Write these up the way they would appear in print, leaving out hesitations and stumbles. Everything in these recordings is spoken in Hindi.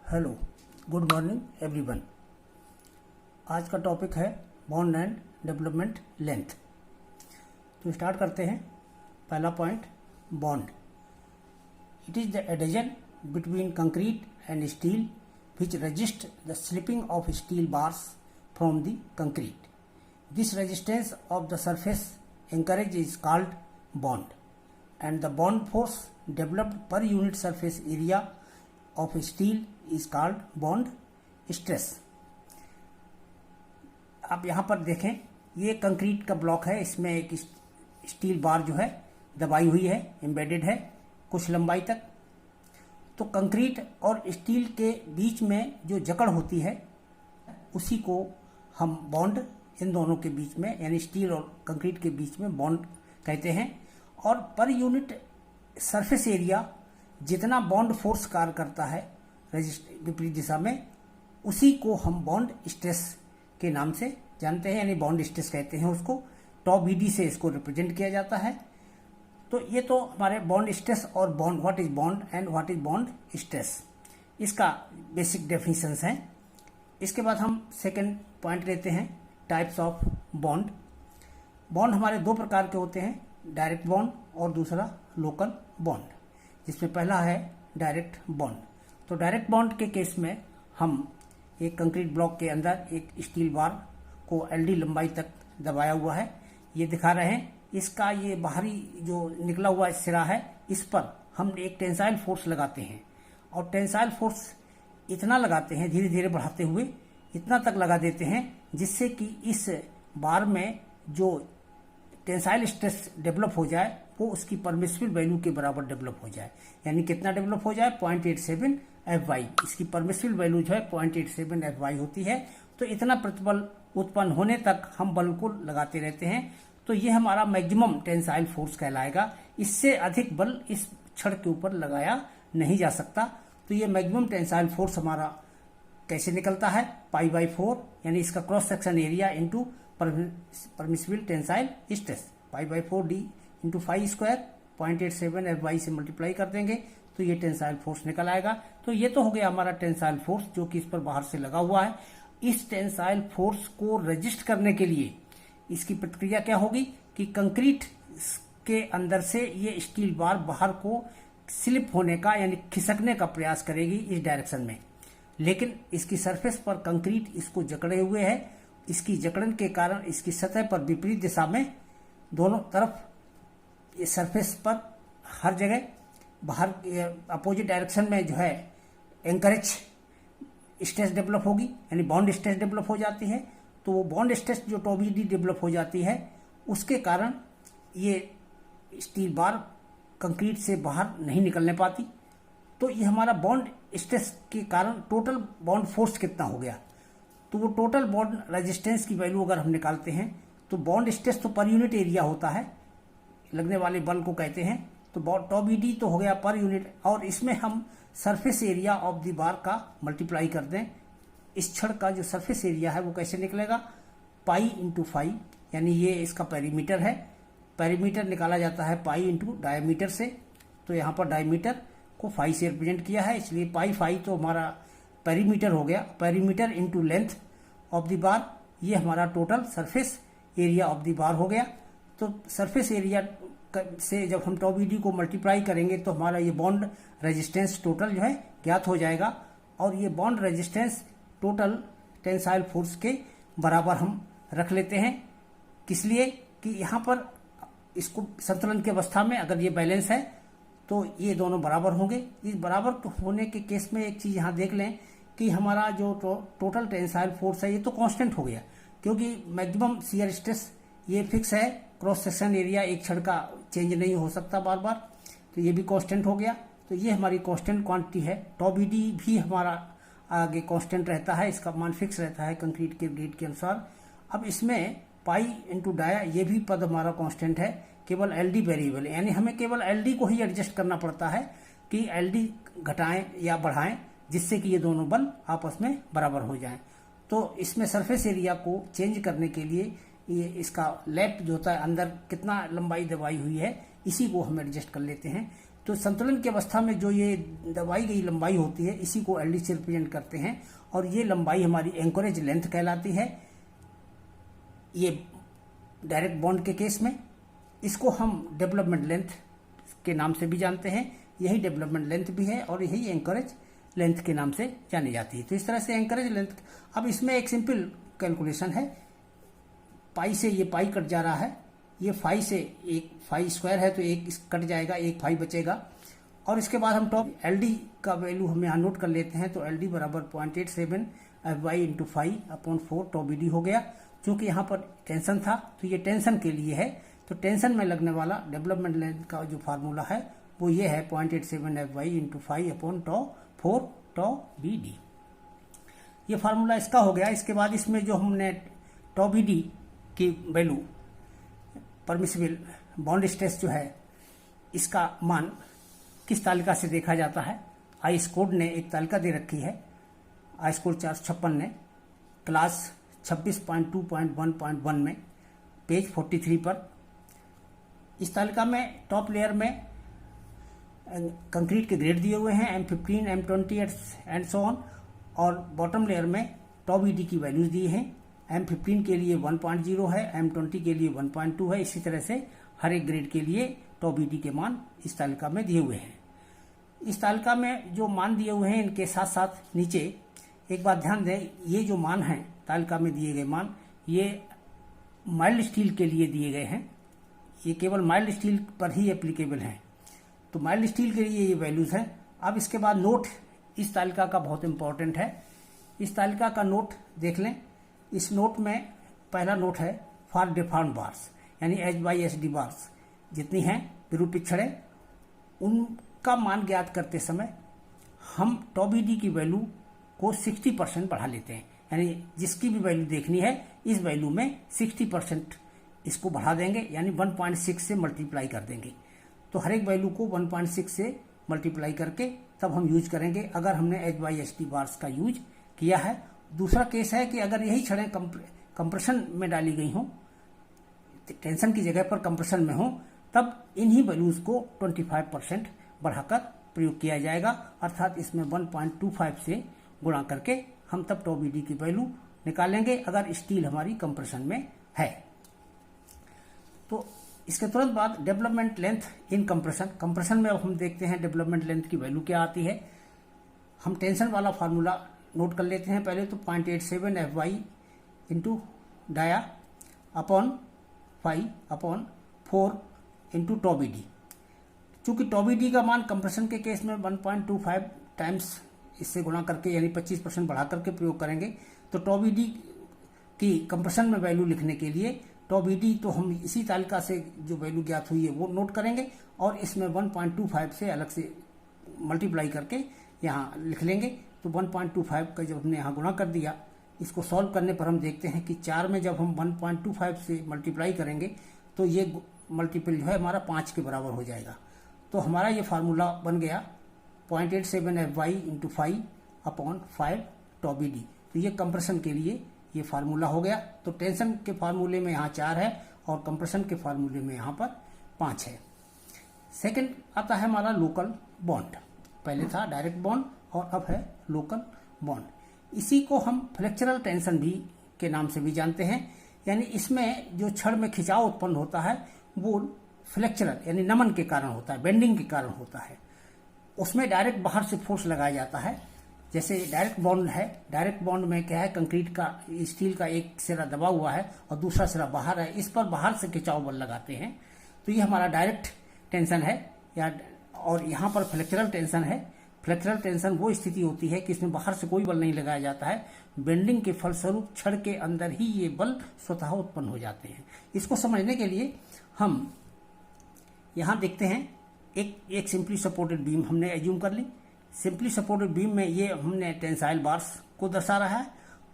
Hello, good morning everyone. आज का टॉपिक है बॉन्ड एंड डेवलपमेंट लेंथ। तो स्टार्ट करते हैं। पहला point, bond. It is the adhesion between concrete and steel which resist the slipping of steel bars from the concrete. This resistance of the surface anchorage is called bond, and the bond force developed per unit surface area of steel is called bond stress. आप यहाँ पर देखें, ये कंक्रीट का ब्लॉक है, इसमें एक स्टील बार जो है दबाई हुई है, एम्बेडेड है कुछ लंबाई तक। तो कंक्रीट और स्टील के बीच में जो जकड़ होती है उसी को हम बॉन्ड, इन दोनों के बीच में यानी स्टील और कंक्रीट के बीच में बॉन्ड कहते हैं। और पर यूनिट सरफेस एरिया जितना बॉन्ड फोर्स कार्य करता है विपरीत दिशा में, उसी को हम बॉन्ड स्ट्रेस के नाम से जानते हैं, यानी बॉन्ड स्ट्रेस कहते हैं उसको। टॉ बीडी से इसको रिप्रेजेंट किया जाता है। तो ये तो हमारे बॉन्ड स्ट्रेस और bond, what is bond and what is bond stress, इसका बेसिक डेफिनेशंस हैं। इसके बाद हम सेकंड पॉइंट लेते हैं, टाइप्स ऑफ बॉन्ड। बॉन्ड हमारे दो प्रकार के होते हैं, डायरेक्ट बॉन्ड और दूसरा लोकल बॉन्ड, जिसमें पहला है डायरेक्ट बॉन्ड। तो डायरेक्ट बॉन्ड के केस में हम एक कंक्रीट ब्लॉक के अंदर एक स्टील बार को एलडी लंबाई तक दबाया हुआ है, ये दिखा रहे हैं। इसका ये बाहरी जो निकला हुआ सिरा है, इस पर हम एक टेंसाइल फोर्स लगाते हैं, और टेंसाइल फोर्स इतना लगाते हैं, धीरे धीरे बढ़ाते हुए इतना तक लगा देते हैं जिससे कि इस बार में जो टेंसाइल स्ट्रेस डेवलप हो जाए वो उसकी परमिसिबल वैल्यू के बराबर डेवलप हो जाए। यानी कितना डेवलप हो जाए, 0.87 Fy। इसकी परमिसिबल वैल्यू जो है 0.87 Fy होती है। तो इतना प्रतिबल उत्पन्न होने तक हम बल को लगाते रहते हैं। तो ये हमारा मैक्सिमम टेंसाइल फोर्स कहलाएगा। इससे अधिक बल इस छड़ के ऊपर लगाया नहीं जा सकता। तो ये मैक्सिमम टेंसाइल फोर्स हमारा कैसे निकलता है, π/4, यानी इसका cross section area into permissible tensile stress, π/4d into phi square 0.87 Fy से मल्टीप्लाई कर देंगे तो ये टेंसाइल फोर्स निकल आएगा। तो ये तो हो गया हमारा टेंसाइल फोर्स जो कि इस पर बाहर से लगा हुआ है। इस टेंसाइल फोर्स को रजिस्ट करने के लिए इसकी प्रतिक्रिया क्या होगी कि कंक्रीट के अंदर से ये स्टील बार बाहर को स्लिप होने का यानी खिसकने का प्रयास करेगी इस डायरेक्शन में, लेकिन इसकी सरफेस पर कंक्रीट इसको जकड़े हुए है। इसकी जकड़न के कारण इसकी सतह पर विपरीत दिशा में दोनों तरफ इस सरफेस पर हर जगह बाहर अपोजिट डायरेक्शन में जो है एंकरेज स्ट्रेस डेवलप होगी, यानी बॉन्ड स्ट्रेस डेवलप हो जाती है। तो वो बॉन्ड स्ट्रेस जो टॉ बीडी डेवलप हो जाती है, उसके कारण ये स्टील बार कंक्रीट से बाहर नहीं निकलने पाती। तो ये हमारा बॉन्ड स्ट्रेस के कारण टोटल बॉन्ड फोर्स कितना हो गया। तो वो टोटल बॉन्ड रेजिस्टेंस की वैल्यू अगर हम निकालते हैं तो बॉन्ड स्ट्रेस तो पर यूनिट एरिया होता है, लगने वाले बल को कहते हैं। तो टॉ बीडी तो हो गया पर यूनिट, और इसमें हम surface area of the bar का मल्टीप्लाई कर दें। इस छड़ का जो सरफेस एरिया है वो कैसे निकलेगा, पाई इंटू फाई, यानी ये इसका पेरीमीटर है। पेरीमीटर निकाला जाता है पाई इंटू डायमीटर से। तो यहाँ पर डायमीटर को फाई से रिप्रेजेंट किया है, इसलिए पाई फाई तो हमारा पेरीमीटर हो गया। Perimeter into length of the bar, ये हमारा total surface area of the bar हो गया। तो सरफेस एरिया से जब हम टॉ बीडी को मल्टीप्लाई करेंगे तो हमारा ये बॉन्ड रेजिस्टेंस टोटल जो है ज्ञात हो जाएगा। और ये bond resistance total tensile force के बराबर हम रख लेते हैं। किस लिए कि यहाँ पर इसको संतुलन की अवस्था में अगर ये बैलेंस है तो ये दोनों बराबर होंगे। इस बराबर होने के केस में एक चीज यहाँ देख लें कि हमारा जो टोटल टेंसाइल फोर्स है ये तो कांस्टेंट हो गया, क्योंकि मैक्सिमम शियर स्ट्रेस ये फिक्स है। क्रॉस सेक्शन एरिया एक छड़ का चेंज नहीं हो सकता बार बार, तो ये भी कांस्टेंट हो गया। तो ये हमारी कांस्टेंट क्वांटिटी है। टॉ बीडी भी हमारा आगे कांस्टेंट रहता है, इसका मान फिक्स रहता है कंक्रीट के ग्रेड के अनुसार। अब इसमें पाई इंटू डाया, ये भी पद हमारा कांस्टेंट है, केवल एलडी वेरिएबल है, यानी हमें केवल एलडी को ही एडजस्ट करना पड़ता है कि एलडी घटाएं या बढ़ाएं, जिससे कि ये दोनों बल आपस में बराबर हो जाएं। तो इसमें सरफेस एरिया को चेंज करने के लिए ये इसका लेफ्ट जो होता है अंदर कितना लंबाई दबाई हुई है, इसी को हम एडजस्ट कर लेते हैं। तो संतुलन की अवस्था में जो ये दबाई गई लंबाई होती है इसी को एलडी से रिप्रेजेंट करते हैं, और ये लंबाई हमारी एंकोरेज लेंथ कहलाती है। ये डायरेक्ट बॉन्ड के केस में इसको हम डेवलपमेंट लेंथ के नाम से भी जानते हैं, यही डेवलपमेंट लेंथ भी है और यही एंकरेज लेंथ के नाम से जानी जाती है। तो इस तरह से एंकरेज लेंथ, अब इसमें एक सिंपल कैलकुलेशन है, पाई से ये पाई कट जा रहा है, ये फाई से एक फाई स्क्वायर है तो एक कट जाएगा, एक फाई बचेगा, और इसके बाद हम टॉप एलडी का वैल्यू हम यहाँ नोट कर लेते हैं। तो एलडी बराबर 0.87 FY into phi upon 4 tau BD हो गया। चूंकि यहाँ पर टेंशन था तो ये टेंशन के लिए है, तो टेंशन में लगने वाला डेवलपमेंट लेंथ का जो फार्मूला है वो ये है 0.87 FY into phi upon 4 tau BD। ये फार्मूला इसका हो गया। इसके बाद इसमें जो हमने टॉप BD की वैल्यू, परमिसिबल बॉन्ड स्ट्रेस जो है, इसका मान किस तालिका से देखा जाता है। आईएस कोड ने एक तालिका दे रखी है, आईएस कोड 456 ने क्लास 26.2.1.1 में पेज 43 पर। इस तालिका में टॉप लेयर में कंक्रीट के ग्रेड दिए हुए हैं M15, M20 and so on, और बॉटम लेयर में टॉप BD की वैल्यूज दी हैं। M15 के लिए 1.0 है, M20 के लिए 1.2 है। इसी तरह से हर एक ग्रेड के लिए टॉप BD के मान इस तालिका में दिए हुए हैं। इस तालिका में जो मान दिए हुए हैं इनके साथ साथ नीचे एक बात ध्यान दें, ये जो मान हैं तालिका में दिए गए मान, ये माइल्ड स्टील के लिए दिए गए हैं, ये केवल माइल्ड स्टील पर ही एप्लीकेबल हैं। तो माइल्ड स्टील के लिए ये वैल्यूज हैं। अब इसके बाद नोट इस तालिका का बहुत इंपॉर्टेंट है। इस तालिका का नोट देख लें। इस नोट में पहला नोट है फॉर डिफॉर्म्ड बार्स, यानी HYSD बार्स जितनी हैं विरूपित छड़ें, उनका मान ज्ञात करते समय हम टॉप BD की वैल्यू को 60% बढ़ा लेते हैं। यानी जिसकी भी वैल्यू देखनी है इस वैल्यू में 60% इसको बढ़ा देंगे, यानी 1.6 से मल्टीप्लाई कर देंगे। तो हर एक वैल्यू को 1.6 से मल्टीप्लाई करके तब हम यूज करेंगे अगर हमने HYSD बार्स का यूज किया है। दूसरा केस है कि अगर यही छड़ें कंप्रेशन में डाली गई हों, टेंशन की जगह पर कंप्रेशन में हो, तब इन्हीं वैल्यूज को 25% बढ़ाकर प्रयोग किया जाएगा, अर्थात इसमें 1.25 से गुणा करके हम तब टॉप BD की वैल्यू निकालेंगे अगर स्टील हमारी कंप्रेशन में है। तो इसके तुरंत बाद डेवलपमेंट लेंथ इन कंप्रेशन में अब हम देखते हैं डेवलपमेंट लेंथ की वैल्यू क्या आती है। हम टेंशन वाला फार्मूला नोट कर लेते हैं पहले। तो 0.87 FY into dia upon 5 upon 4 into tau BD। चूंकि टॉप BD का मान कंप्रेशन के केस में 1.25 टाइम्स इससे गुणा करके यानी 25% बढ़ा करके प्रयोग करेंगे, तो टॉप BD की कंप्रेशन में वैल्यू लिखने के लिए टॉप BD तो हम इसी तालिका से जो वैल्यू ज्ञात हुई है वो नोट करेंगे और इसमें 1.25 से अलग से मल्टीप्लाई करके यहाँ लिख लेंगे। तो 1.25 का जब हमने यहाँ गुणा कर दिया, इसको सॉल्व करने पर हम देखते हैं कि 4 में जब हम 1.25 से मल्टीप्लाई करेंगे तो ये मल्टीपल जो है हमारा 5 के बराबर हो जाएगा। तो हमारा ये फार्मूला बन गया 0.87 FY into 5 upon 5 top BD। तो ये कंप्रेशन के लिए ये फार्मूला हो गया। तो टेंशन के फार्मूले में यहाँ 4 है और कंप्रेशन के फार्मूले में यहाँ पर 5 है। सेकंड आता है हमारा लोकल बॉन्ड। पहले था डायरेक्ट बॉन्ड और अब है लोकल बॉन्ड। इसी को हम फ्लेक्चरल टेंशन भी के नाम से भी जानते हैं, यानी इसमें जो छड़ में खिंचाव उत्पन्न होता है वो फ्लेक्चरल यानी नमन के कारण होता है, बेंडिंग के कारण होता है। उसमें डायरेक्ट बाहर से फोर्स लगाया जाता है। जैसे डायरेक्ट बॉन्ड है, डायरेक्ट बॉन्ड में क्या है, कंक्रीट का स्टील का एक सिरा दबा हुआ है और दूसरा सिरा बाहर है, इस पर बाहर से खिंचाव बल लगाते हैं, तो ये हमारा डायरेक्ट टेंशन है। या और यहाँ पर फ्लेक्चरल टेंशन है। फ्लेक्चरल टेंशन वो स्थिति होती है कि इसमें बाहर से कोई बल नहीं लगाया जाता है, बेंडिंग के फलस्वरूप छड़ के अंदर ही ये बल स्वतः उत्पन्न हो जाते हैं। इसको समझने के लिए हम यहाँ देखते हैं एक सिंपली सपोर्टेड बीम हमने एज्यूम कर ली। सिंपली सपोर्टेड बीम में ये हमने टेंसाइल बार्स को दर्शा रहा है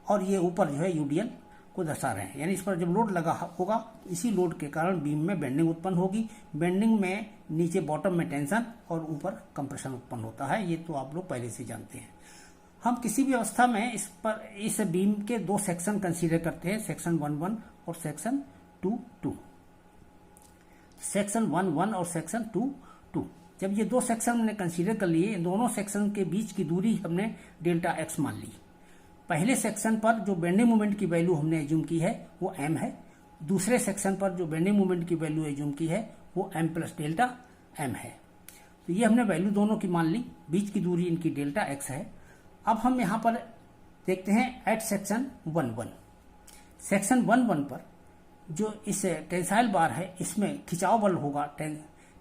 और ये ऊपर जो है यूडीएल को दर्शा रहे हैं, यानी इस पर जब लोड लगा होगा इसी लोड के कारण बीम में बेंडिंग उत्पन्न होगी। बेंडिंग में नीचे बॉटम में टेंशन और ऊपर कंप्रेशन उत्पन्न होता है, ये तो आप लोग पहले से जानते हैं। हम किसी भी अवस्था में इस बीम के 2 सेक्शन कंसीडर करते हैं, सेक्शन 1-1 और सेक्शन 2-2। सेक्शन 1-1 और सेक्शन 2-2 जब ये दो सेक्शन हमने कंसीडर कर लिए, दोनों सेक्शन के बीच की दूरी हमने डेल्टा एक्स मान ली। पहले सेक्शन पर जो बेंडिंग मोमेंट की वैल्यू हमने एज्यूम की है वो m है, दूसरे सेक्शन पर जो बेंडिंग मोमेंट की वैल्यू एज्यूम की है वो m प्लस डेल्टा m है। तो ये हमने वैल्यू दोनों की मान ली, बीच की दूरी इनकी डेल्टा x है। अब हम यहाँ पर देखते हैं एट सेक्शन 1-1। सेक्शन 1-1 पर जो इस टेंसाइल बार है इसमें खिंचाव बल होगा,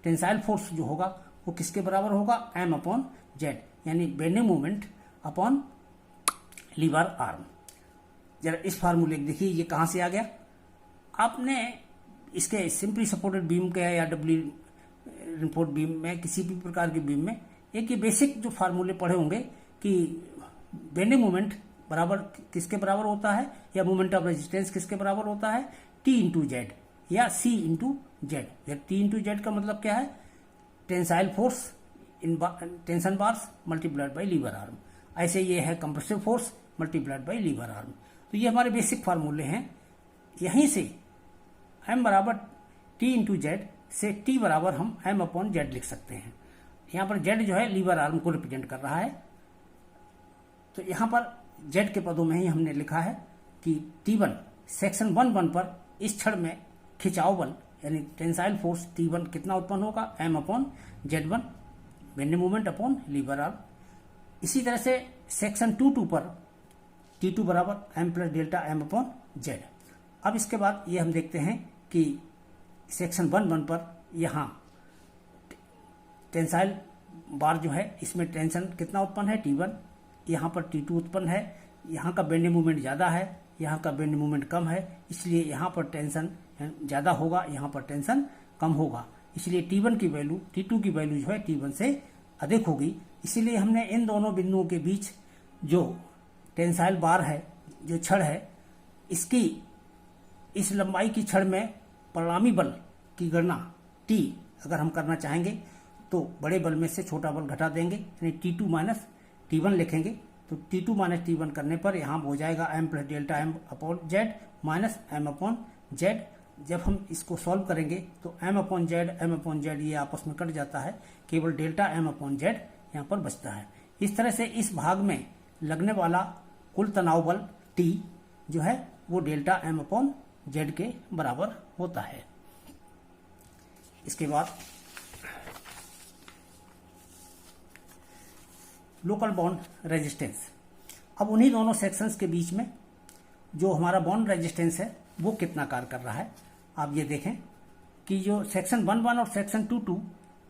टेंसाइल फोर्स जो होगा वो किसके बराबर होगा, m/z, यानी bending moment upon lever arm. जरा इस फार्मूले को देखिए, ये कहाँ से आ गया। आपने इसके सिंपली सपोर्टेड बीम के या डब्ल्यू रिपोर्ट बीम में, किसी भी प्रकार की बीम में एक ये बेसिक जो फार्मूले पढ़े होंगे कि बेंडिंग मोमेंट बराबर किसके बराबर होता है, या मोमेंट ऑफ रेजिस्टेंस किसके बराबर होता है, T इंटू जेड या C into Z. T into Z का मतलब क्या है, tensile force in tension bars multiplied by lever arm. ऐसे ये है compressive force multiplied by lever arm. तो ये हमारे बेसिक फार्मूले हैं। यहीं से m बराबर T इंटू जेड से T बराबर हम m/z लिख सकते हैं। यहाँ पर z जो है लीवर आर्म को रिप्रेजेंट कर रहा है, तो यहाँ पर z के पदों में ही हमने लिखा है कि T1 सेक्शन 1-1 पर इस क्षण में खिंचाव बल यानी टेंसाइल फोर्स T1 कितना उत्पन्न होगा, m/z1 bending moment upon lever arm. इसी तरह से सेक्शन 2-2 पर T2 बराबर m प्लस डेल्टा m/z। अब इसके बाद ये हम देखते हैं कि सेक्शन 1-1 पर यहाँ टेंसाइल बार जो है इसमें टेंशन कितना उत्पन्न है, T1, यहाँ पर T2 उत्पन्न है। यहाँ का बेंडिंग मोमेंट ज़्यादा है, यहाँ का बेंडिंग मोमेंट कम है, इसलिए यहाँ पर टेंशन ज़्यादा होगा, यहाँ पर टेंशन कम होगा। इसलिए T1 की वैल्यू T2 की वैल्यू जो है T1 से अधिक होगी। इसीलिए हमने इन दोनों बिंदुओं के बीच जो टेंसाइल बार है, जो छड़ है, इसकी इस लंबाई की छड़ में परिणामी बल की गणना T अगर हम करना चाहेंगे तो बड़े बल में से छोटा बल घटा देंगे, यानी T2 माइनस T1 लिखेंगे। तो T2 माइनस T1 करने पर यहाँ हो जाएगा m plus delta m/z minus m/z। जब हम इसको सॉल्व करेंगे तो m/z ये आपस में कट जाता है, केवल डेल्टा m/z यहाँ पर बचता है। इस तरह से इस भाग में लगने वाला कुल तनाव बल T जो है वो डेल्टा m/z के बराबर होता है। इसके बाद लोकल बॉन्ड रेजिस्टेंस। अब उन्हीं दोनों सेक्शंस के बीच में जो हमारा बॉन्ड रेजिस्टेंस है वो कितना कार्य कर रहा है। आप ये देखें कि जो सेक्शन 1-1 और सेक्शन 2-2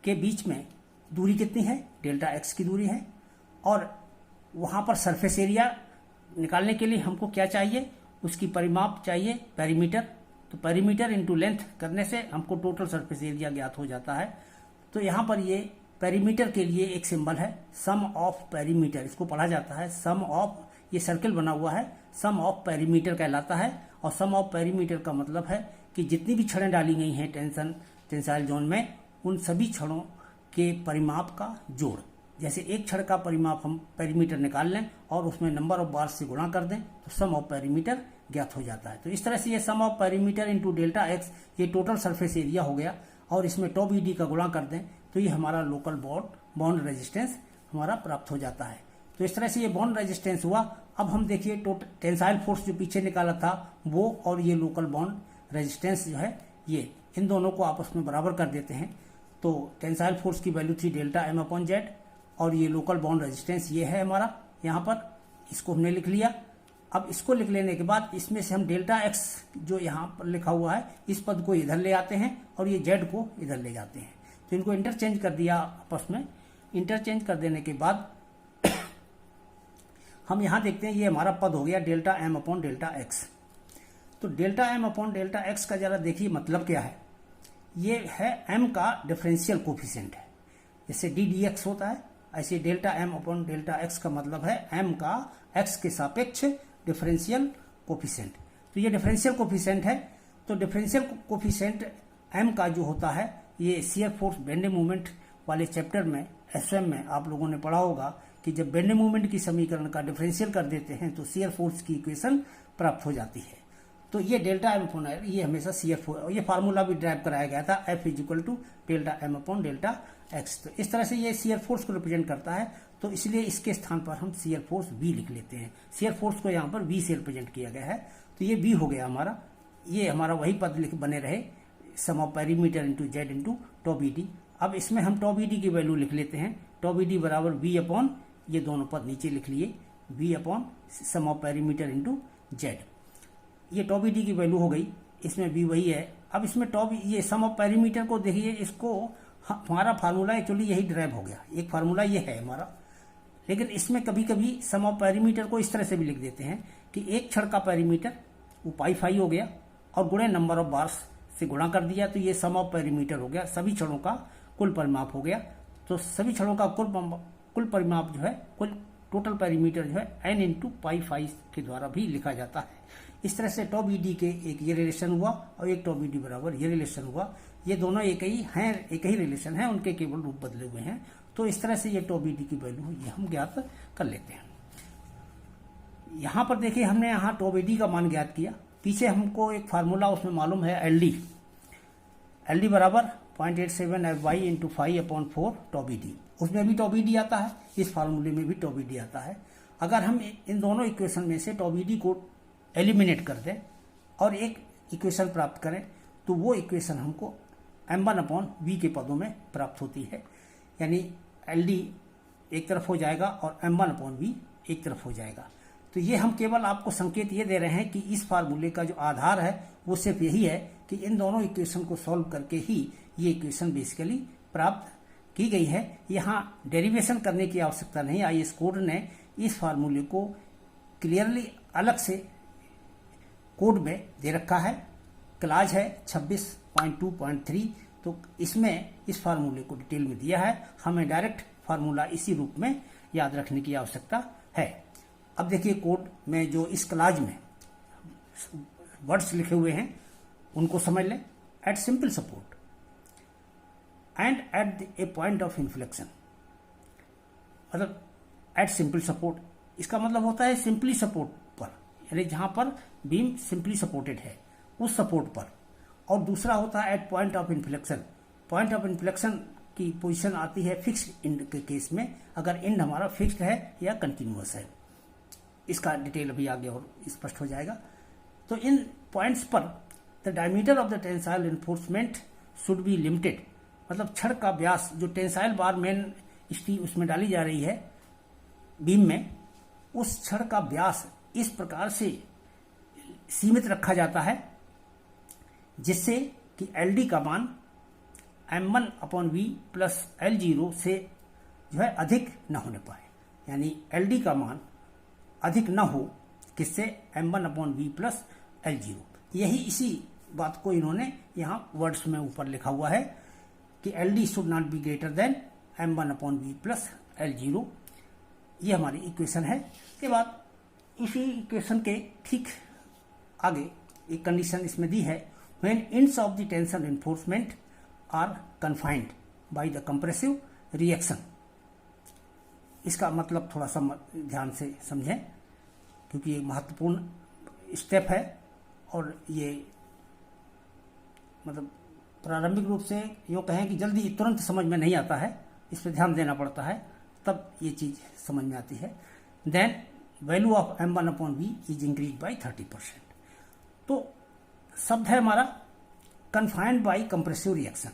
के बीच में दूरी कितनी है, डेल्टा एक्स की दूरी है। और वहाँ पर सरफेस एरिया निकालने के लिए हमको क्या चाहिए, उसकी परिमाप चाहिए पेरीमीटर। तो पेरीमीटर इंटू लेंथ करने से हमको टोटल सरफेस एरिया ज्ञात हो जाता है। तो यहाँ पर ये पेरीमीटर के लिए एक सिंबल है सम ऑफ पेरीमीटर, इसको पढ़ा जाता है सम ऑफ, ये सर्किल बना हुआ है, सम ऑफ पेरीमीटर कहलाता है। और सम ऑफ पेरीमीटर का मतलब है कि जितनी भी छड़ें डाली गई हैं टेंसाइल जोन में, उन सभी छड़ों के परिमाप का जोड़। जैसे एक छड़ का परिमाप हम पेरीमीटर निकाल लें और उसमें नंबर ऑफ बार्स से गुणा कर दें तो सम ऑफ पेरीमीटर ज्ञात हो जाता है। तो इस तरह से ये sum of perimeter into delta x ये टोटल सरफेस एरिया हो गया, और इसमें टॉप ईडी का गुणा कर दें तो ये हमारा लोकल बॉन्ड रेजिस्टेंस हमारा प्राप्त हो जाता है। तो इस तरह से ये बॉन्ड रेजिस्टेंस हुआ। अब हम देखिए टेंसाइल फोर्स जो पीछे निकाला था वो और ये लोकल बॉन्ड रेजिस्टेंस जो है, ये इन दोनों को आपस में बराबर कर देते हैं। तो टेंसाइल फोर्स की वैल्यू थी डेल्टा m/z और ये लोकल बॉन्ड रेजिस्टेंस ये है हमारा, यहाँ पर इसको हमने लिख लिया। अब इसको लिख लेने के बाद इसमें से हम डेल्टा एक्स जो यहाँ पर लिखा हुआ है इस पद को इधर ले आते हैं और ये जेड को इधर ले जाते हैं। तो इनको इंटरचेंज कर दिया आपस में। इंटरचेंज कर देने के बाद हम यहाँ देखते हैं ये हमारा पद हो गया डेल्टा m/डेल्टा x। तो डेल्टा m/डेल्टा x का जरा देखिए मतलब क्या है। ये है m का डिफरेंशियल कोफिशिएंट है, जैसे ddx होता है ऐसे डेल्टा m/डेल्टा x का मतलब है m का x के सापेक्ष डिफरेंशियल कोफिशिएंट। तो ये डिफरेंशियल कोफिशिएंट है। तो डिफरेंशियल कोफिशिएंट m का जो होता है, ये शियर फोर्स बेंडिंग मोमेंट वाले चैप्टर में एसएम में आप लोगों ने पढ़ा होगा कि जब बेंडिंग मोमेंट की समीकरण का डिफरेंशियल कर देते हैं तो शियर फोर्स की इक्वेशन प्राप्त हो जाती है। तो ये डेल्टा एम अपॉन आर ये हमेशा शियर फोर्स, ये फार्मूला भी ड्राइव कराया गया था, F is to delta M upon delta X. तो इस तरह से ये शियर फोर्स को रिप्रेजेंट करता है, तो इसलिए इसके स्थान पर हम शियर फोर्स V लिख लेते हैं। शियर फोर्स को यहाँ पर V से रिप्रेजेंट किया गया है, तो ये V हो गया हमारा। ये हमारा वही पद लिख बने रहे, sum of perimeter into z into tau b d. अब इसमें हम टॉ बी डी की वैल्यू लिख लेते हैं, टॉ बी डी बराबर V अपॉन, ये दोनों पद नीचे लिख लिए, V upon sum of perimeter into z. ये टॉ बी डी की वैल्यू हो गई, इसमें भी वही है। अब इसमें ये सम ऑफ पेरीमीटर को देखिए, इसको हमारा फार्मूला एक्चुअली यही ड्राइव हो गया, एक फार्मूला ये है हमारा। लेकिन इसमें कभी कभी सम ऑफ पेरीमीटर को इस तरह से भी लिख देते हैं कि एक छड़ का पेरीमीटर वो पाई फाई हो गया और गुणे नंबर ऑफ बार्स से गुणा कर दिया, तो ये सम ऑफ पेरीमीटर हो गया, सभी छड़ों का कुल परिमाप हो गया। तो सभी छड़ों का कुल परिमाप जो है, कुल टोटल पेरीमीटर जो है n इंटू पाई फाई के द्वारा भी लिखा जाता है। इस तरह से टॉ बी डी के एक ये रिलेशन हुआ और एक टॉ बी डी बराबर ये रिलेशन हुआ, ये दोनों एक ही हैं, एक ही रिलेशन है, उनके केवल रूप बदले हुए हैं। तो इस तरह से ये टॉ बी डी की वैल्यू ये हम ज्ञात कर लेते हैं। यहां पर देखिए हमने यहाँ टॉ बी डी का मान ज्ञात किया, पीछे हमको एक फार्मूला उसमें मालूम है एल डी, एल डी बराबर 0.87 एफ वाई इंटू 5/4 टॉ बी डी, उसमें भी टॉ बी डी आता है, इस फार्मूले में भी टॉ बी डी आता है। अगर हम इन दोनों इक्वेशन में से टॉ बी डी को एलिमिनेट कर दें और एक इक्वेशन प्राप्त करें, तो वो इक्वेशन हमको m1 अपॉन v के पदों में प्राप्त होती है, यानी एल डी एक तरफ हो जाएगा और m1 अपॉन v एक तरफ हो जाएगा। तो ये हम केवल आपको संकेत ये दे रहे हैं कि इस फार्मूले का जो आधार है वो सिर्फ यही है कि इन दोनों इक्वेशन को सॉल्व करके ही ये इक्वेशन बेसिकली प्राप्त की गई है। यहाँ डेरिवेशन करने की आवश्यकता नहीं, IS कोड ने इस फार्मूले को क्लियरली अलग से कोड में दे रखा है, क्लास है 26.2.3, तो इसमें इस फार्मूले को डिटेल में दिया है, हमें डायरेक्ट फार्मूला इसी रूप में याद रखने की आवश्यकता है। अब देखिए कोड में जो इस क्लास में वर्ड्स लिखे हुए हैं उनको समझ लें। At simple support and at a point of inflection, मतलब एट सिंपल सपोर्ट, इसका मतलब होता है सिंपली सपोर्ट पर, यानी जहां पर बीम सिंपली सपोर्टेड है उस सपोर्ट पर। और दूसरा होता है at point of inflection, point of inflection की पोजीशन आती है फिक्स्ड इंड के केस में, अगर इंड हमारा फिक्स्ड है या कंटिन्यूअस है। इसका डिटेल अभी आगे और स्पष्ट हो जाएगा। तो इन पॉइंट्स पर the diameter of the tensile reinforcement should be limited, मतलब छड़ का व्यास जो टेंसाइल बार मेन स्टील उसमें डाली जा रही है बीम में, उस छड़ का व्यास इस प्रकार से सीमित रखा जाता है जिससे कि एल का मान m1 upon v plus L0 से जो है अधिक न होने पाए, यानी एल का मान अधिक न हो, किससे, m1 upon v plus L0। यही इसी बात को इन्होंने यहाँ वर्ड्स में ऊपर लिखा हुआ है कि LD should not be greater than m1 upon v plus L0। ये हमारी इक्वेशन है। के बाद इसी इक्वेशन के ठीक आगे एक कंडीशन इसमें दी है, when ends of the tension reinforcement are confined by the compressive reaction। इसका मतलब थोड़ा सा ध्यान से समझें क्योंकि ये महत्वपूर्ण स्टेप है और ये मतलब प्रारंभिक रूप से यूँ कहें कि जल्दी तुरंत समझ में नहीं आता है, इस पर ध्यान देना पड़ता है, तब ये चीज़ समझ में आती है। Then value of m1 upon v is increase by 30%। तो शब्द है हमारा confined by compressive reaction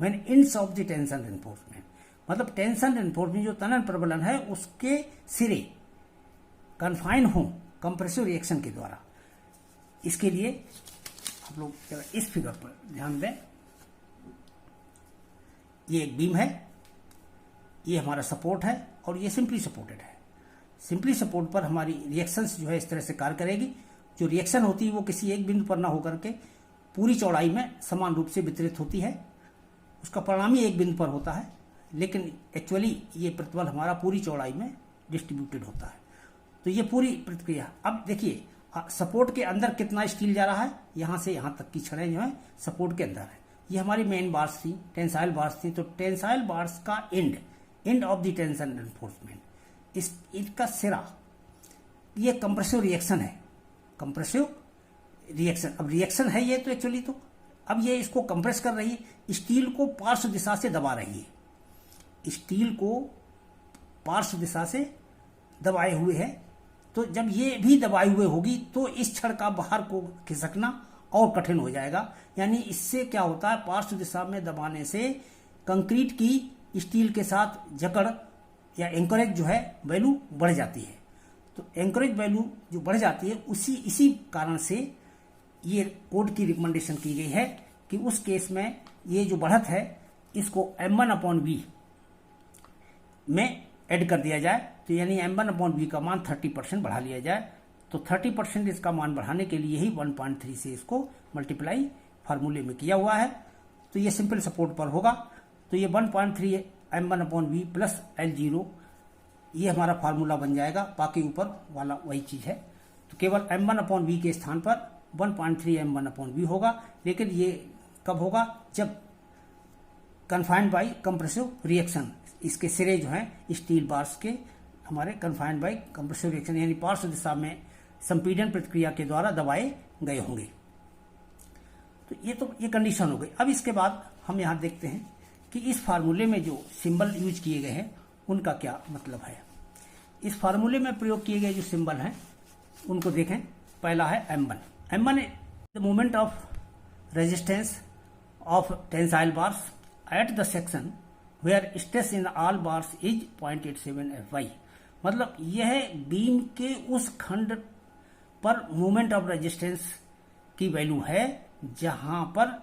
when ends of the tension reinforcement, मतलब टेंशन रिइंफोर्समेंट जो तनन प्रबलन है उसके सिरे कन्फाइन हो कंप्रेसिव रिएक्शन के द्वारा। इसके लिए आप लोग इस फिगर पर ध्यान दें, ये एक बीम है, ये हमारा सपोर्ट है और ये सिंपली सपोर्टेड है। सिंपली सपोर्ट पर हमारी रिएक्शंस जो है इस तरह से कार्य करेगी, जो रिएक्शन होती है वो किसी एक बिंदु पर ना होकर के पूरी चौड़ाई में समान रूप से वितरित होती है, उसका परिणाम ही एक बिंदु पर होता है, लेकिन एक्चुअली ये प्रतिबल हमारा पूरी चौड़ाई में डिस्ट्रीब्यूटेड होता है। तो ये पूरी प्रतिक्रिया, अब देखिए सपोर्ट के अंदर कितना स्टील जा रहा है, यहाँ से यहाँ तक की छड़ें जो है सपोर्ट के अंदर है। ये हमारी मेन बार्स थी, टेंसाइल बार्स थी, तो टेंसाइल बार्स का end of the tension reinforcement, इसका सिरा ये कंप्रेसिव रिएक्शन है, कंप्रेसिव रिएक्शन, अब रिएक्शन है ये तो एक्चुअली, तो अब ये इसको कंप्रेस कर रही है, स्टील को पार्श्व दिशा से दबा रही है, स्टील को पार्श्व दिशा से दबाए हुए है। तो जब ये भी दबाई हुए होगी तो इस छड़ का बाहर को खिसकना और कठिन हो जाएगा। यानी इससे क्या होता है, पार्श्व दिशा में दबाने से कंक्रीट की स्टील के साथ जकड़ या एंकरेज जो है वैल्यू बढ़ जाती है। तो एंकरेज वैल्यू जो बढ़ जाती है इसी कारण से ये कोड की रिकमेंडेशन की गई है कि उस केस में ये जो बढ़त है इसको m1/v में ऐड कर दिया जाए। तो यानी m1/v का मान 30% बढ़ा लिया जाए। तो 30% इसका मान बढ़ाने के लिए ही 1.3 से इसको मल्टीप्लाई फार्मूले में किया हुआ है। तो ये सिंपल सपोर्ट पर होगा। तो ये 1.3 m1/v प्लस L0 ये हमारा फार्मूला बन जाएगा। बाकी ऊपर वाला वही चीज है। तो केवल m1/v के स्थान पर 1.3 m1/v होगा। लेकिन ये कब होगा, जब कन्फाइंड बाई कंप्रेसिव रिएक्शन, इसके सिरे जो हैं स्टील बार्स के हमारे कन्फाइंड बाई कंप्रेसिव रिएक्शन यानी पार्श्व दिशा में संपीड़न प्रक्रिया के द्वारा दबाए गए होंगे। तो ये कंडीशन हो गई। अब इसके बाद हम यहां देखते हैं कि इस फार्मूले में जो सिंबल यूज किए गए हैं उनका क्या मतलब है। इस फार्मूले में प्रयोग किए गए जो सिंबल हैं उनको देखें। पहला है m1 is the moment of resistance of tensile bars at the section where stress in all bars is 0.87 Fy। मतलब यह बीम के उस खंड पर मोमेंट ऑफ रेजिस्टेंस की वैल्यू है जहां पर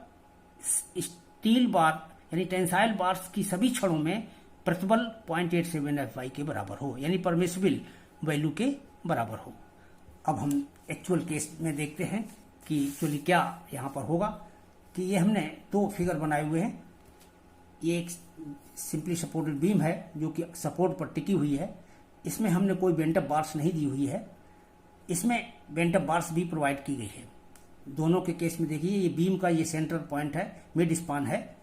स्टील बार यानी टेंसाइल बार्स की सभी छड़ों में प्रतिबल 0.87 Fy के बराबर हो, यानी परमिसिबल वैल्यू के बराबर हो। अब हम एक्चुअल केस में देखते हैं कि एक्चुअली क्या यहां पर होगा। कि ये हमने दो फिगर बनाए हुए हैं। ये एक सिंपली सपोर्टेड बीम है जो कि सपोर्ट पर टिकी हुई है। इसमें हमने कोई बेंटअप बार्स नहीं दी हुई है। इसमें बेंटअप बार्स भी प्रोवाइड की गई है। दोनों के केस में देखिए, ये बीम का ये सेंटर पॉइंट है, मिड स्पान है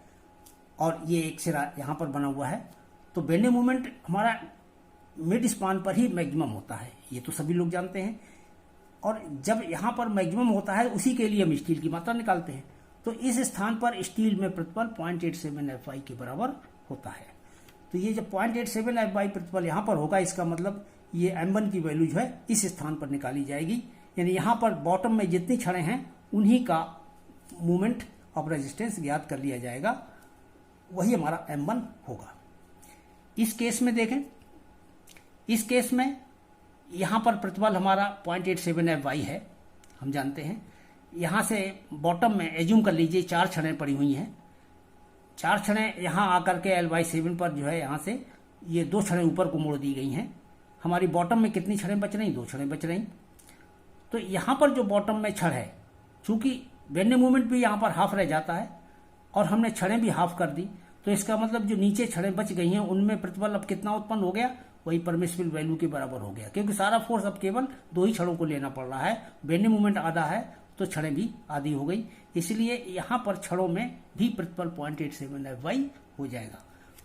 और ये एक सिरा यहां पर बना हुआ है। तो बेंडिंग मोमेंट हमारा मिड स्पान पर ही मैक्सिमम होता है, ये तो सभी लोग जानते हैं। और जब यहां पर मैक्सिमम होता है उसी के लिए हम स्टील की मात्रा निकालते हैं। तो इस स्थान पर स्टील में प्रतिबल 0.87 Fy के बराबर होता है। तो ये जब 0.87 Fy प्रतिबल यहां पर होगा, इसका मतलब ये m1 की वैल्यू जो है इस स्थान पर निकाली जाएगी। यानी यहां पर बॉटम में जितनी छड़ें हैं उन्हीं का मोमेंट ऑफ रेजिस्टेंस ज्ञात कर लिया जाएगा, वही हमारा m1 होगा। इस केस में देखें, इस केस में यहां पर प्रतिबल हमारा 0.87 Fy है, हम जानते हैं। यहां से बॉटम में एज्यूम कर लीजिए 4 छड़ें पड़ी हुई हैं। 4 छड़ें यहां आकर के L/7 पर जो है यहां से ये 2 छड़ें ऊपर को मोड़ दी गई हैं। हमारी बॉटम में कितनी छड़ें बच रही? 2 छड़ें बच रही। तो यहां पर जो बॉटम में छड़ है, चूंकि बेंडिंग मोमेंट भी यहां पर हाफ रह जाता है और हमने छड़ें भी हाफ कर दी, तो इसका मतलब जो नीचे छड़ें बच गई हैं उनमें प्रतिबल अब कितना उत्पन्न हो गया? वही परमिसिबल वैल्यू के बराबर हो गया, क्योंकि सारा फोर्स अब केवल 2 ही छड़ों को लेना पड़ रहा है। बेंडिंग मोमेंट आधा है तो छड़ें भी आधी हो गई, इसलिए यहां पर छड़ों में भी प्रतिबल 0.87 Fy हो जाएगा।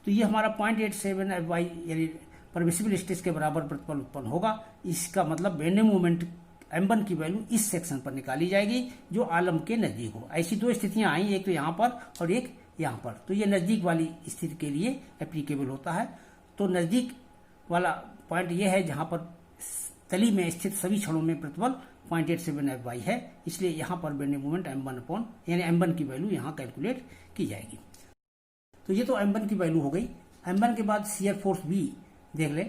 तो ये हमारा 0.87 Fy यानी परमिसिबल स्ट्रेस के बराबर प्रतिबल उत्पन्न होगा। इसका मतलब बेंडिंग मोमेंट m1 की वैल्यू इस सेक्शन पर निकाली जाएगी जो आलम के नजदीक हो। ऐसी 2 स्थितियां आई, एक तो यहां पर और एक यहां पर। तो ये नजदीक वाली स्थिति के लिए एप्लीकेबल होता है। तो नजदीक वाला पॉइंट ये है जहां पर तली में स्थित सभी छड़ों में प्रतिबल 0.87 Fy है, इसलिए यहां पर बेंडिंग मोमेंट m1 यानी m1 की वैल्यू यहां कैलकुलेट की जाएगी। तो ये तो m1 की वैल्यू हो गई। m1 के बाद शियर फोर्स B देख ले।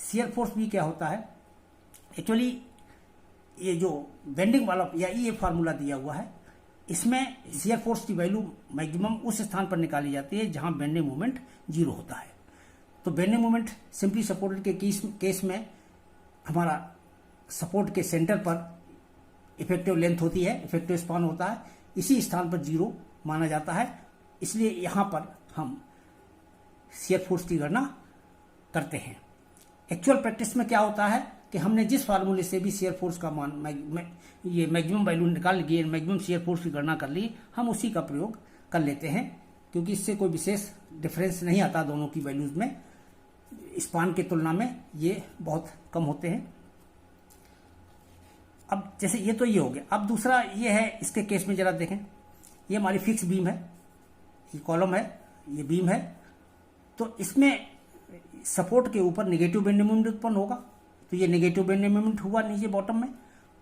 शियर फोर्स B क्या होता है? एक्चुअली ये जो बेंडिंग वाला या ये फार्मूला दिया हुआ है, इसमें शियर फोर्स की वैल्यू मैक्सिमम उस स्थान पर निकाली जाती है जहां बेंडिंग मोमेंट 0 होता है। तो बेंडिंग मोमेंट सिंपली सपोर्टेड के केस में हमारा सपोर्ट के सेंटर पर इफेक्टिव लेंथ होती है, इफेक्टिव स्पान होता है, इसी स्थान पर 0 माना जाता है। इसलिए यहां पर हम शियर फोर्स की गणना करते हैं। एक्चुअल प्रैक्टिस में क्या होता है कि हमने जिस फार्मूले से भी शियर फोर्स का मान ये मैक्सिमम वैल्यू निकाल ली, मैक्सिमम शियर फोर्स की गणना कर ली, हम उसी का प्रयोग कर लेते हैं, क्योंकि इससे कोई विशेष डिफरेंस नहीं आता दोनों की वैल्यूज में। स्पान की तुलना में ये बहुत कम होते हैं। अब जैसे ये तो ये हो गया, अब दूसरा ये है, इसके केस में जरा देखें, ये हमारी फिक्स बीम है, ये कॉलम है, ये बीम है, तो इसमें सपोर्ट के ऊपर नेगेटिव बेंडिंग मोमेंट उत्पन्न होगा, तो ये नेगेटिव बेंडिंग मोमेंट हुआ नीचे बॉटम में,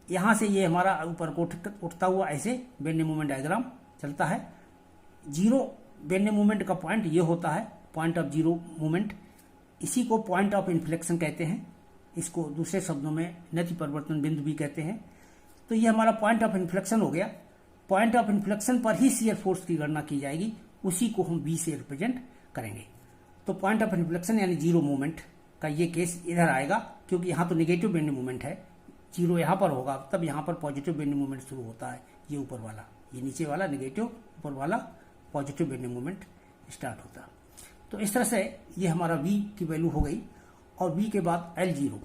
यहां से ये हमारा ऊपर को उठता हुआ ऐसे बेंडिंग मोमेंट डायग्राम चलता है। जीरो बेंडिंग मोमेंट का पॉइंट ये होता है, पॉइंट ऑफ जीरो मोमेंट, इसी को पॉइंट ऑफ इन्फ्लेक्शन कहते हैं, इसको दूसरे शब्दों में नति परिवर्तन बिंदु भी कहते हैं। तो ये हमारा पॉइंट ऑफ इन्फ्लेक्शन हो गया। पॉइंट ऑफ इन्फ्लेक्शन पर ही शियर फोर्स की गणना की जाएगी, उसी को हम V से रिप्रेजेंट करेंगे। तो पॉइंट ऑफ इन्फ्लेक्शन यानी जीरो मोमेंट का ये केस इधर आएगा, क्योंकि यहाँ तो नेगेटिव बेंडिंग मोमेंट है, जीरो यहाँ पर होगा, तब यहाँ पर पॉजिटिव बेंडिंग मोमेंट शुरू होता है, ये ऊपर वाला, ये नीचे वाला नेगेटिव, ऊपर वाला पॉजिटिव बेंडिंग मोमेंट स्टार्ट होता है। तो इस तरह से ये हमारा V की वैल्यू हो गई। और V के बाद L0,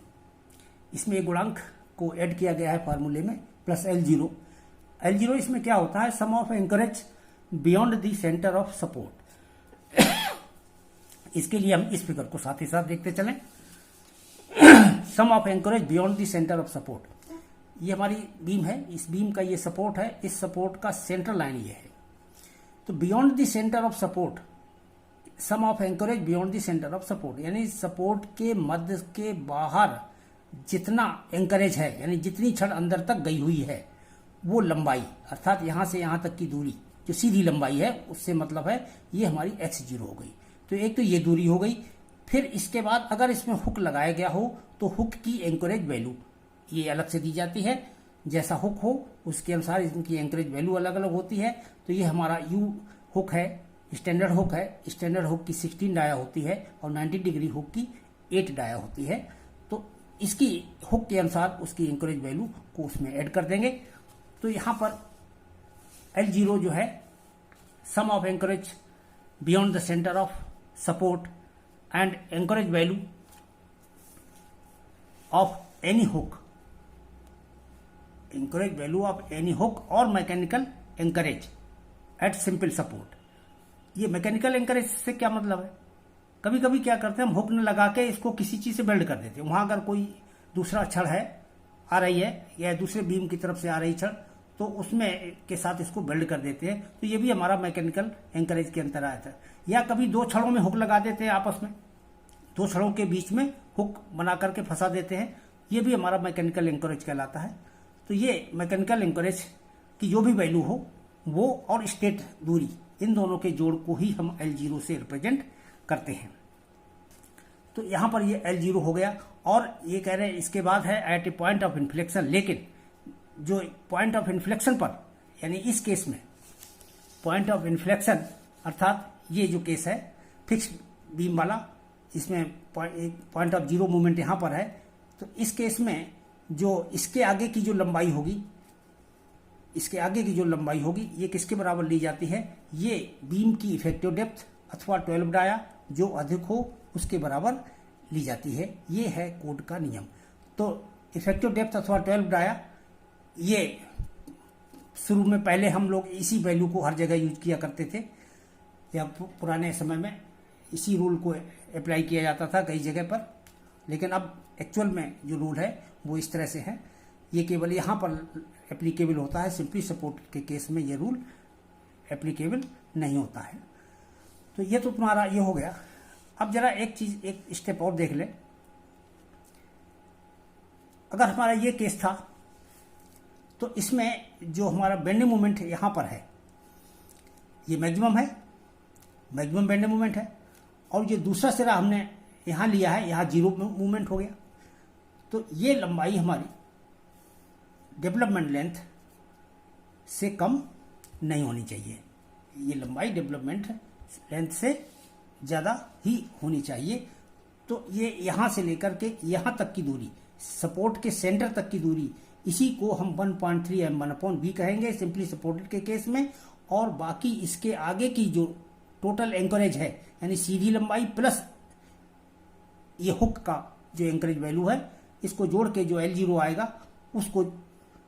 इसमें एक गुणांक को ऐड किया गया है फार्मूले में, प्लस L0। L0 इसमें क्या होता है, sum of anchorage beyond the centre of support. इसके लिए हम इस फिगर को साथ ही साथ देखते चलें। Sum of anchorage beyond the centre of support, ये हमारी बीम है, इस बीम का ये सपोर्ट है, इस सपोर्ट का सेंटर लाइन ये है। तो beyond the centre of support, some of anchorage beyond the centre of support, यानी सपोर्ट के मध्य के बाहर जितना एंकरेज है, यानी जितनी छड़ अंदर तक गई हुई है, वो लंबाई, अर्थात यहां से यहां तक की दूरी जो सीधी लंबाई है, उससे मतलब है ये हमारी x0 हो गई। तो एक तो ये दूरी हो गई। फिर इसके बाद अगर इसमें हुक लगाया गया हो तो हुक की एंकरेज वैल्यू ये अलग से दी जाती है, जैसा हुक हो उसके अनुसार इनकी एंकरेज वैल्यू अलग अलग होती है। तो ये हमारा यू हुक है, स्टैंडर्ड हुक है, स्टैंडर्ड हुक की 16 डाया होती है और 90 डिग्री हुक की 8 डाया होती है। तो इसकी हुक के अनुसार उसकी एंकरेज वैल्यू को उसमें ऐड कर देंगे। तो यहां पर L0 जो है, sum of anchorage beyond the centre of support and anchorage value of any hook, anchorage value of any hook और mechanical anchorage at simple support. ये मैकेनिकल एंकरेज से क्या मतलब है, कभी कभी क्या करते हैं हम हुक न लगा के इसको किसी चीज से बेल्ट कर देते हैं। वहां अगर कोई दूसरा छड़ है आ रही है या दूसरे बीम की तरफ से आ रही छड़, तो उसमें के साथ इसको बेल्ट कर देते हैं। तो ये भी हमारा मैकेनिकल एंकरेज के अंतर आता है। या कभी दो छड़ों में हुक लगा देते हैं, आपस में दो छड़ों के बीच में हुक बना करके फंसा देते हैं, ये भी हमारा मैकेनिकल एंकरेज कहलाता है। तो ये मैकेनिकल एंकरेज की जो भी वैल्यू हो वो और स्ट्रेट दूरी, इन दोनों के जोड़ को ही हम L0 से रिप्रेजेंट करते हैं। तो यहां पर ये L0 हो गया। और ये कह रहे हैं इसके बाद है at a point of inflection, लेकिन जो पॉइंट ऑफ इन्फ्लेक्शन पर, यानी इस केस में पॉइंट ऑफ इन्फ्लेक्शन अर्थात ये जो केस है फिक्स बीम वाला, इसमें पॉइंट ऑफ जीरो मूवमेंट यहां पर है। तो इस केस में जो इसके आगे की जो लंबाई होगी, इसके आगे की जो लंबाई होगी ये किसके बराबर ली जाती है, ये बीम की इफेक्टिव डेप्थ अथवा 12 डाया जो अधिक हो उसके बराबर ली जाती है। ये है कोड का नियम। तो इफेक्टिव डेप्थ अथवा 12 डाया, ये शुरू में पहले हम लोग इसी वैल्यू को हर जगह यूज किया करते थे, या पुराने समय में इसी रूल को अप्लाई किया जाता था कई जगह पर। लेकिन अब एक्चुअल में जो रूल है वो इस तरह से है, ये केवल यहाँ पर एप्लीकेबल होता है, सिंपली सपोर्ट के केस में ये रूल एप्लीकेबल नहीं होता है। तो ये तो तुम्हारा ये हो गया। अब जरा एक चीज, एक स्टेप और देख ले। अगर हमारा ये केस था तो इसमें जो हमारा बेंडिंग मोमेंट यहां पर है ये मैक्सिमम है, मैक्सिमम बेंडिंग मोमेंट है, और ये दूसरा सिरा हमने यहां लिया है, यहां जीरो मूवमेंट हो गया। तो ये लंबाई हमारी डेवलपमेंट लेंथ से कम नहीं होनी चाहिए, ये लंबाई डेवलपमेंट लेंथ से ज़्यादा ही होनी चाहिए। तो ये यहाँ से लेकर के यहाँ तक की दूरी, सपोर्ट के सेंटर तक की दूरी, इसी को हम 1.3 m1/v कहेंगे सिंपली सपोर्टेड के केस में। और बाकी इसके आगे की जो टोटल एंकरेज है, यानी सीधी लंबाई प्लस ये हुक का जो एंकरेज वैल्यू है, इसको जोड़ के जो L0 आएगा उसको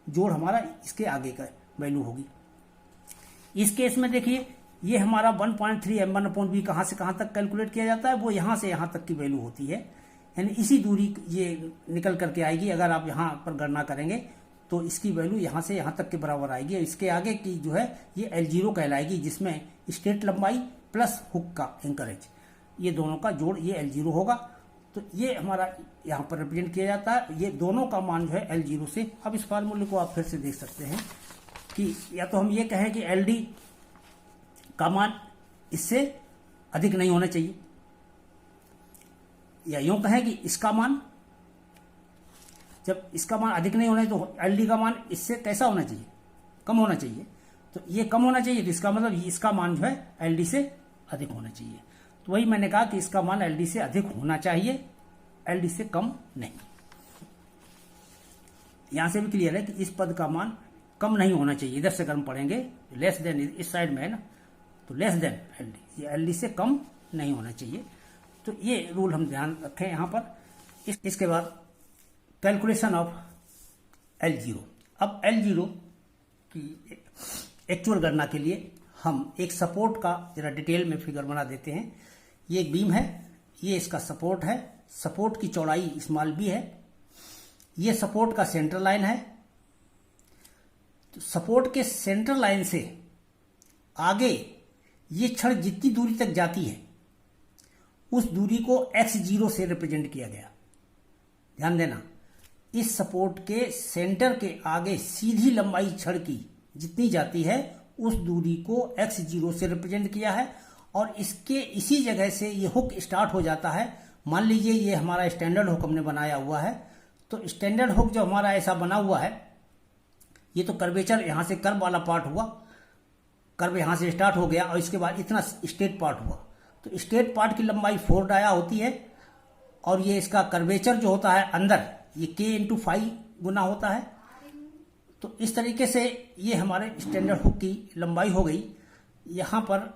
जोड़ हमारा इसके आगे का वैल्यू होगी। इस केस में देखिए ये हमारा 1.3 m1/v कहां से कहां तक कैलकुलेट किया जाता है, वो यहां से यहां तक की वैल्यू होती है, यानी इसी दूरी ये निकल करके आएगी। अगर आप यहां पर गणना करेंगे तो इसकी वैल्यू यहाँ से यहाँ तक के बराबर आएगी। इसके आगे की जो है ये L0 कहलाएगी, जिसमें स्टेट लंबाई प्लस हुक का एंकरेज, ये दोनों का जोड़ ये L0 होगा। तो ये हमारा यहाँ पर रिप्रेजेंट किया जाता है। ये दोनों का मान जो है L0 से। अब इस फार्मूले को आप फिर से देख सकते हैं कि या तो हम ये कहें कि LD का मान इससे अधिक नहीं होना चाहिए, या यूं कहें कि इसका मान, जब इसका मान अधिक नहीं होना चाहिए तो LD का मान इससे कैसा होना चाहिए, कम होना चाहिए। तो ये कम होना चाहिए, तो इसका मतलब इसका मान जो है LD से अधिक होना चाहिए। तो वही मैंने कहा कि इसका मान LD से अधिक होना चाहिए, LD से कम नहीं। यहां से भी क्लियर है कि इस पद का मान कम नहीं होना चाहिए। इधर से अगर हम पढ़ेंगे लेस देन, इस साइड में है ना, तो लेस देन LD, ये LD से कम नहीं होना चाहिए। तो ये रूल हम ध्यान रखें यहाँ पर। इसके बाद कैलकुलेशन ऑफ L0। अब L0 की एक्चुअल गणना के लिए हम एक सपोर्ट का जरा डिटेल में फिगर बना देते हैं। ये एक बीम है, ये इसका सपोर्ट है, सपोर्ट की चौड़ाई स्मॉल b है, ये सपोर्ट का सेंटर लाइन है। तो सपोर्ट के सेंटर लाइन से आगे ये छड़ जितनी दूरी तक जाती है उस दूरी को x0 से रिप्रेजेंट किया गया। ध्यान देना, इस सपोर्ट के सेंटर के आगे सीधी लंबाई छड़ की जितनी जाती है उस दूरी को x0 से रिप्रेजेंट किया है, और इसके इसी जगह से ये हुक स्टार्ट हो जाता है। मान लीजिए ये हमारा स्टैंडर्ड हुक हमने बनाया हुआ है, तो स्टैंडर्ड हुक जो हमारा ऐसा बना हुआ है, ये तो कर्वेचर यहां से कर्व वाला पार्ट हुआ, कर्व यहां से स्टार्ट हो गया और इसके बाद इतना स्ट्रेट पार्ट हुआ। तो स्ट्रेट पार्ट की लंबाई 4 डाया होती है, और ये इसका कर्वेचर जो होता है अंदर, ये k इंटू 5 गुना होता है। तो इस तरीके से ये हमारे स्टैंडर्ड हुक की लंबाई हो गई। यहाँ पर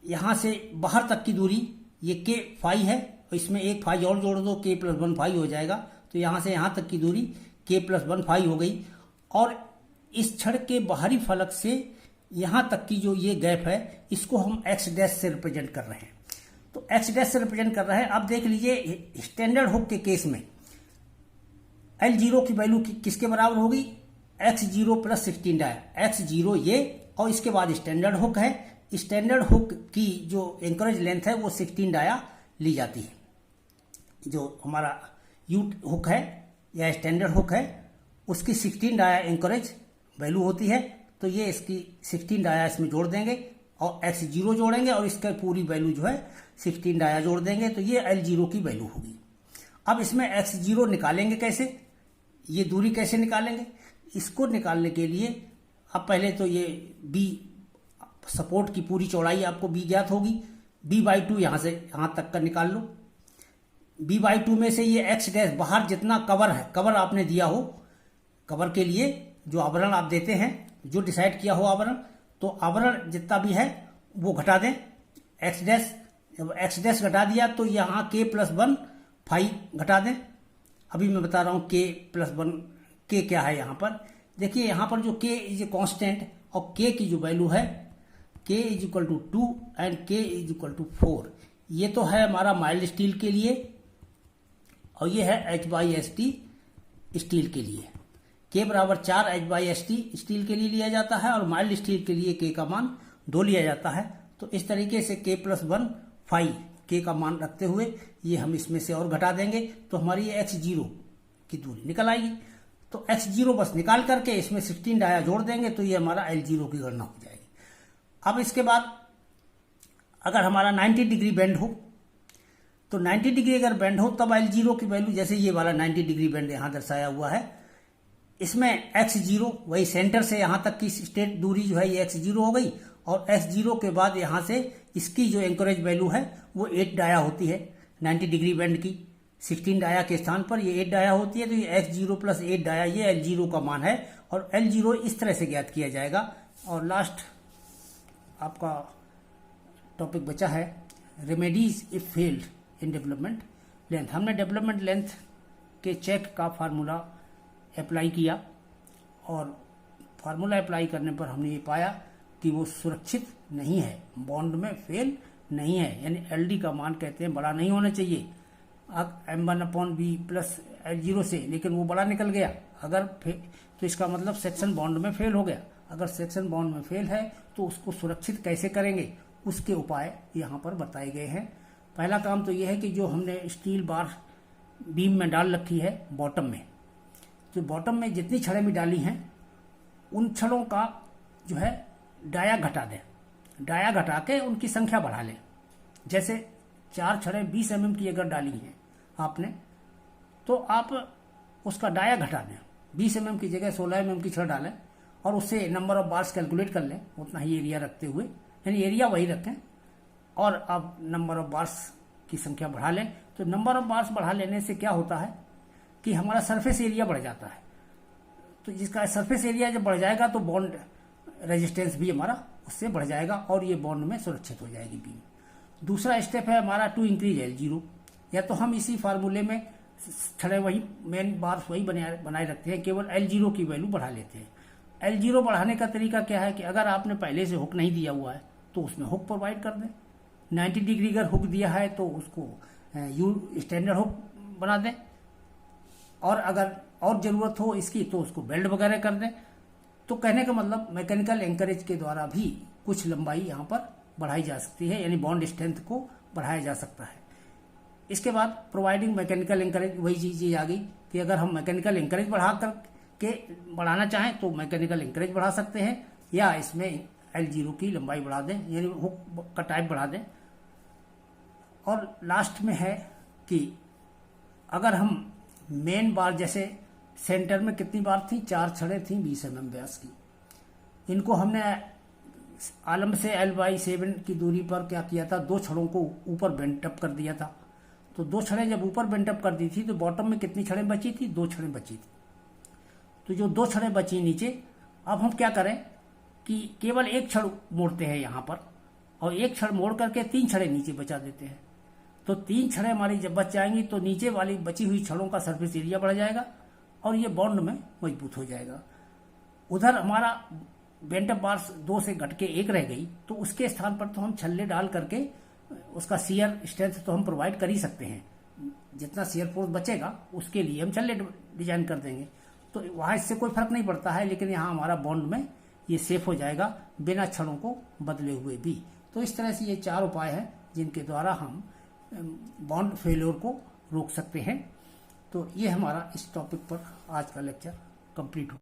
यहाँ से बाहर तक की दूरी ये k 5 है, और इसमें एक 5 और जोड़ दो, k प्लस 1 5 हो जाएगा। तो यहाँ से यहाँ तक की दूरी k प्लस 1 5 हो गई, और इस छड़ के बाहरी फलक से यहाँ तक की जो ये गैप है इसको हम x डैश से रिप्रेजेंट कर रहे हैं। तो x डैश से रिप्रेजेंट कर रहे हैं। अब देख लीजिए स्टैंडर्ड हुक के केस में L0 की वैल्यू किसके बराबर होगी, x0 प्लस 16 डाया, x0 ये, और इसके बाद स्टैंडर्ड हुक है। स्टैंडर्ड हुक की जो एंकरेज लेंथ है वो 16 डाया ली जाती है। जो हमारा यू हुक है या स्टैंडर्ड हुक है उसकी 16 डाया एंकरेज वैल्यू होती है। तो ये इसकी 16 डाया इसमें जोड़ देंगे और x0 जोड़ेंगे और इसका पूरी वैल्यू जो है 16 डाया जोड़ देंगे, तो ये L0 की वैल्यू होगी। अब इसमें x0 निकालेंगे कैसे, ये दूरी कैसे निकालेंगे, इसको निकालने के लिए अब पहले तो ये b सपोर्ट की पूरी चौड़ाई आपको b ज्ञात होगी, b/2 यहाँ से यहाँ तक का निकाल लो। b/2 में से ये x डैश बाहर जितना कवर है, कवर आपने दिया हो, कवर के लिए जो आवरण आप देते हैं, जो डिसाइड किया हो आवरण, तो आवरण जितना भी है वो घटा दें x डैश। जब x डैश घटा दिया तो यहाँ k प्लस 1 5 घटा दें। अभी मैं बता रहा हूँ k प्लस 1 k क्या है। यहाँ पर देखिए, यहाँ पर जो k इज ए कॉन्स्टेंट और k की जो वैल्यू है k is equal to 2 and k is equal to 4, ये तो है हमारा माइल्ड स्टील के लिए, और ये है h/st स्टील के लिए। k बराबर 4 h/st स्टील के लिए लिया जाता है, और माइल्ड स्टील के लिए k का मान 2 लिया जाता है। तो इस तरीके से k प्लस 1 5 k का मान रखते हुए ये हम इसमें से और घटा देंगे, तो हमारी x0 की दूरी निकल आएगी। तो x0 बस निकाल करके इसमें 16 डाया जोड़ देंगे, तो ये हमारा L0 की गणना हो जाएगी। अब इसके बाद अगर हमारा 90 डिग्री बेंड हो, तो 90 डिग्री अगर बेंड हो तब L0 की वैल्यू, जैसे ये वाला 90 डिग्री बेंड यहाँ दर्शाया हुआ है, इसमें x0 वही सेंटर से यहाँ तक की स्ट्रेट दूरी जो है ये x0 हो गई, और x0 के बाद यहाँ से इसकी जो एंकरेज वैल्यू है वो 8 डाया होती है। 90 डिग्री बेंड की 16 डाया के स्थान पर ये 8 डाया होती है, तो ये x0 प्लस 8 डाया ये L0 का मान है, और L0 इस तरह से ज्ञात किया जाएगा। और लास्ट आपका टॉपिक बचा है remedies if failed in development length. हमने डेवलपमेंट लेंथ के चेक का फार्मूला अप्लाई किया, और फार्मूला अप्लाई करने पर हमने ये पाया कि वो सुरक्षित नहीं है, बॉन्ड में फेल नहीं है, यानी LD का मान कहते हैं बड़ा नहीं होना चाहिए M1/B प्लस L0 से, लेकिन वो बड़ा निकल गया। अगर तो इसका मतलब सेक्शन बॉन्ड में फेल हो गया। अगर सेक्शन बॉन्ड में फेल है तो उसको सुरक्षित कैसे करेंगे, उसके उपाय यहाँ पर बताए गए हैं। पहला काम तो यह है कि जो हमने स्टील बार बीम में डाल रखी है बॉटम में, तो बॉटम में जितनी छड़ें भी डाली हैं उन छड़ों का जो है डाया घटा दें। डाया घटा के उनकी संख्या बढ़ा लें। जैसे 4 छड़ें 20 mm की अगर डाली हैं आपने, तो आप उसका डाया घटा दें। 20 mm की जगह 16 mm की छड़ डालें और उससे नंबर ऑफ बार्स कैलकुलेट कर लें, उतना ही एरिया रखते हुए, यानी एरिया वही रखें और अब नंबर ऑफ बार्स की संख्या बढ़ा लें। तो नंबर ऑफ बार्स बढ़ा लेने से क्या होता है कि हमारा सरफेस एरिया बढ़ जाता है। तो जिसका सरफेस एरिया जब बढ़ जाएगा तो बॉन्ड रेजिस्टेंस भी हमारा उससे बढ़ जाएगा और ये बॉन्ड में सुरक्षित हो जाएगी बीम। दूसरा स्टेप है हमारा टू इंक्रीज L0। या तो हम इसी फार्मूले में छड़े वही मेन बार्स वही बनाए रखते हैं, केवल L0 की वैल्यू बढ़ा लेते हैं। L0 बढ़ाने का तरीका क्या है कि अगर आपने पहले से हुक नहीं दिया हुआ है तो उसमें हुक प्रोवाइड कर दें। 90 डिग्री अगर हुक दिया है तो उसको यू स्टैंडर्ड हुक बना दें, और अगर और ज़रूरत हो इसकी तो उसको बेल्ट वगैरह कर दें। तो कहने का मतलब मैकेनिकल एंकरेज के द्वारा भी कुछ लंबाई यहाँ पर बढ़ाई जा सकती है, यानी बॉन्ड स्ट्रेंथ को बढ़ाया जा सकता है। इसके बाद प्रोवाइडिंग मैकेनिकल एंकरेज, वही चीज़ आ गई कि अगर हम मैकेनिकल एंकरेज बढ़ाना चाहें तो मैकेनिकल एंकरेज बढ़ा सकते हैं, या इसमें L0 की लंबाई बढ़ा दें, यानी हुक का टाइप बढ़ा दें। और लास्ट में है कि अगर हम मेन बार, जैसे सेंटर में कितनी बार थी, 4 छड़ें थी 20 mm व्यास की, इनको हमने आलम से L/7 की दूरी पर क्या किया था, 2 छड़ों को ऊपर बेंट अप कर दिया था। तो 2 छड़ें जब ऊपर बेंट अप कर दी थी तो बॉटम में कितनी छड़ें बची थी, 2 छड़ें बची थी। तो जो 2 छड़ें बची नीचे, अब हम क्या करें कि केवल एक छड़ मोड़ते हैं यहाँ पर, और एक छड़ मोड़ करके 3 छड़ें नीचे बचा देते हैं। तो 3 छड़ें हमारी जब बच जाएंगी तो नीचे वाली बची हुई छड़ों का सरफेस एरिया बढ़ जाएगा और ये बॉन्ड में मजबूत हो जाएगा। उधर हमारा बेंट अप बार्स 2 से घट के 1 रह गई, तो उसके स्थान पर तो हम छल्ले डाल करके उसका शियर स्ट्रेंथ तो हम प्रोवाइड कर ही सकते हैं। जितना शियर फोर्स बचेगा उसके लिए हम छल्ले डिजाइन कर देंगे, तो वहाँ इससे कोई फर्क नहीं पड़ता है। लेकिन यहाँ हमारा बॉन्ड में ये सेफ हो जाएगा बिना छड़ों को बदले हुए भी। तो इस तरह से ये 4 उपाय हैं जिनके द्वारा हम बॉन्ड फेल्योर को रोक सकते हैं। तो ये हमारा इस टॉपिक पर आज का लेक्चर कंप्लीट हो।